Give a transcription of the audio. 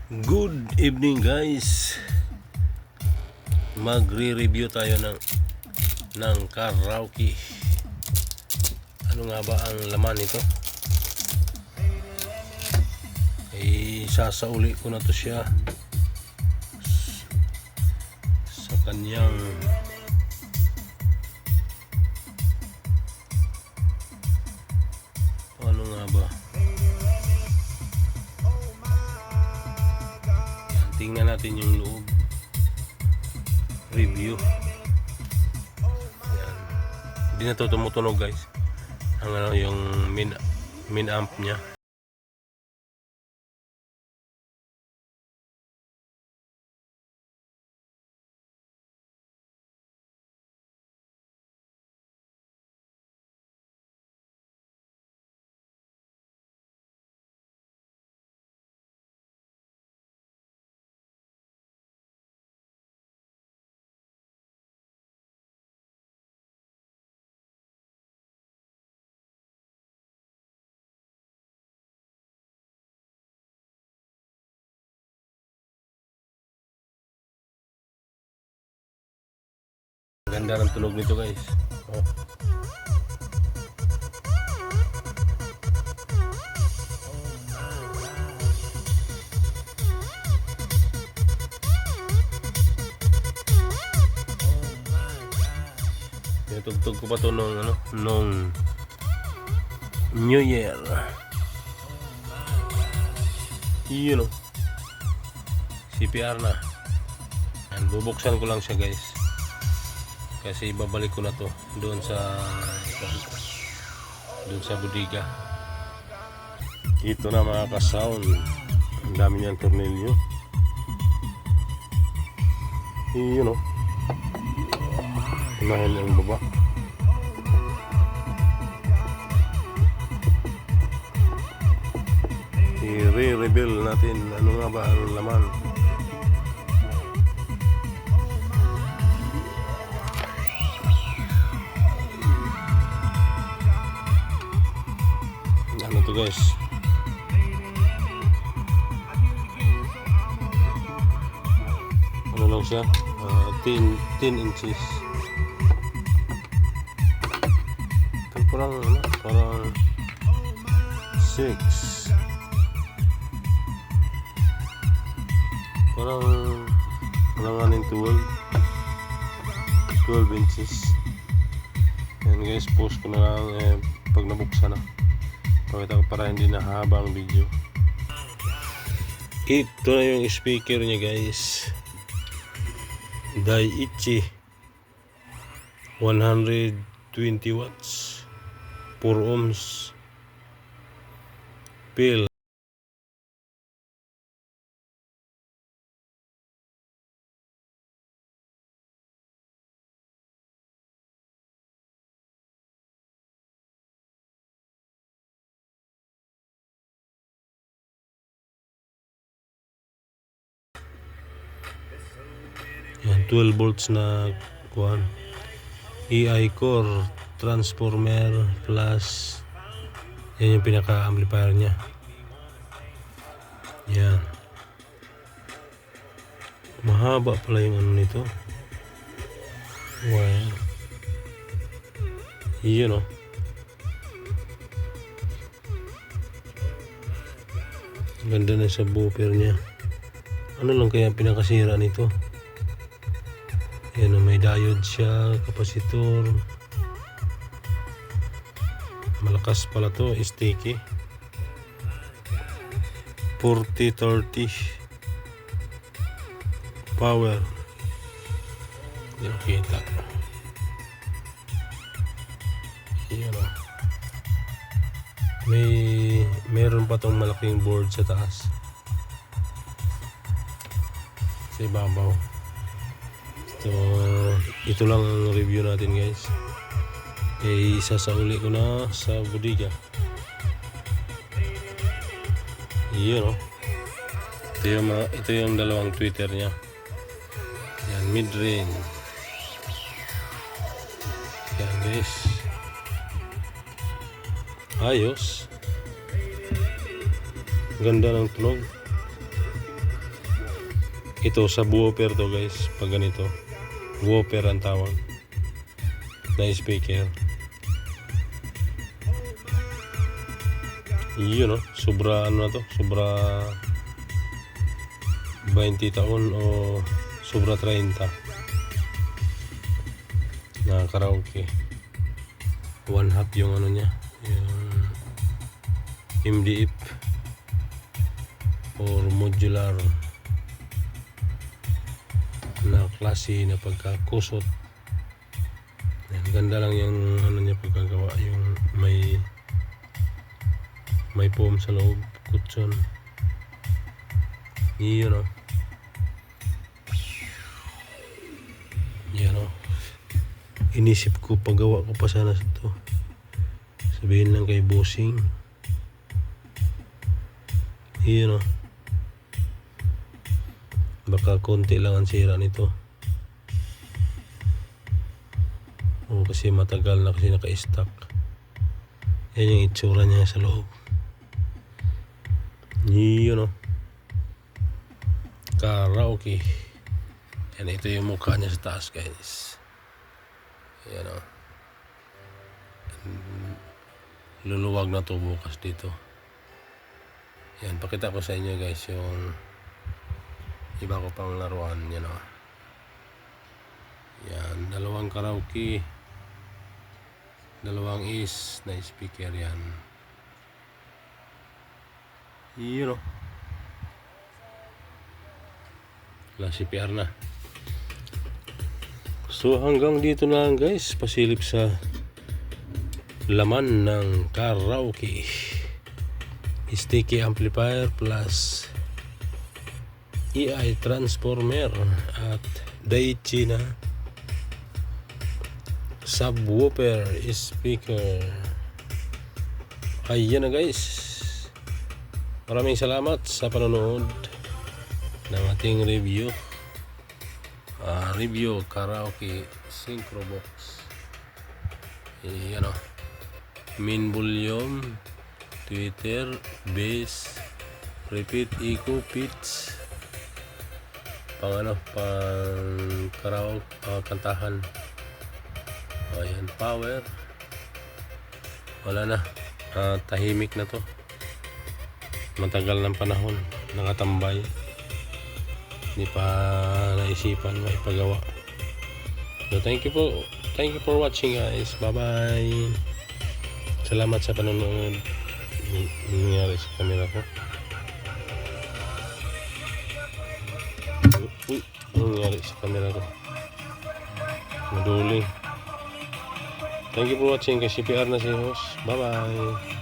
Good evening guys. Magre-review tayo ng karaoke. Ano nga ba ang laman nito? Sasauli ko na to siya sa kanyang ano nga ba? Tingnan natin yung loob. Review. Yan. Hindi na to tumutunog guys. Ang yung min amp niya. Ganda ng tunog nito guys. Oh. Tugtog ko pa to nung New Year. Yun o. CPR na. And bubuksan ko lang siya guys. Kasi babalik ko na to doon sa bodega. Ito na mga ka-sound. Ang dami niyang tornilyo. Yun o. Unahin ang baba. I-reveal natin ano nga ba ang laman. Ano to guys? Ano lang siya? 10 inches. Parang 6. Parang 12 inches. Yan guys, post ko na lang pag nabuksan na. Pakita ko para hindi nahaba ang video. Ito na yung speaker niya guys. Daiichi 120 watts 4 ohms Pil. Yan, 12 volts na kuhan. EI core transformer plus. Yan yung pinaka amplifier niya. Yan. Mahaba pala yung ano nito. Wow. Yun o. Ganda na sa subwoofer niya. Ano lang kaya pinakasira nito? Yan o, may diode siya, kapasitor. Malakas pala to, sticky. 40-30 power. Hindi ko kita. Yan o. Meron pa tong malaking board sa taas. Sa ibabaw. Ito lang ang review natin guys. Sasauli ko na sa bodega. Yun o. Ito yung dalawang tweeter niya. Yan, mid-range. Yan guys. Ayos. Ganda ng tunog. Ito subwoofer to guys, pag ganito. Woofer ang tawag na speaker. Yun, no? Sobra ano na to? Sobra 20 taon o sobra 30 na karaoke. 1/2 yung ano niya, yung MDF or modular na klase na pagkakusot. Ang ganda lang yung ano niya pagkagawa, yung may foam sa loob, kutsyon. Yun, no? Yan, no? Inisip ko paggawa ko pa sana ito. Sabihin lang kay bossing. Yun, no? Baka konti lang ang sira nito. O kasi matagal na kasi naka-stock. Yan yung itsura niya sa loob. Yun, no? Karaoke. Yan, ito yung mukha niya sa taas guys. Yan, no? Luluwag na to bukas dito. Yan, pakita ko sa inyo guys yung iba ko pang laruan. Yan, no? Yan, dalawang karaoke, dalawang is na speaker. Yan. Yun, no? Wala CPR na. So hanggang dito na lang guys, pasilip sa laman ng karaoke. Sticky amplifier plus EI transformer at Daichi na subwoofer speaker. Ayan na guys, maraming salamat sa panonood ng ating review karaoke synchro box. Ano, main volume, tweeter, bass, repeat, echo, pitch, pang karaoke, kantahan. Ayan, power, wala na, tahimik na to, matagal ng panahon nakatambay, hindi pa naisipan maipagawa. So thank you for watching guys. Bye bye. Salamat sa panonood. Nangyari sa camera ko. Uy, nangyari sa camera ko. Maduling. Thank you for watching. Kasi CPR na si host. Bye bye.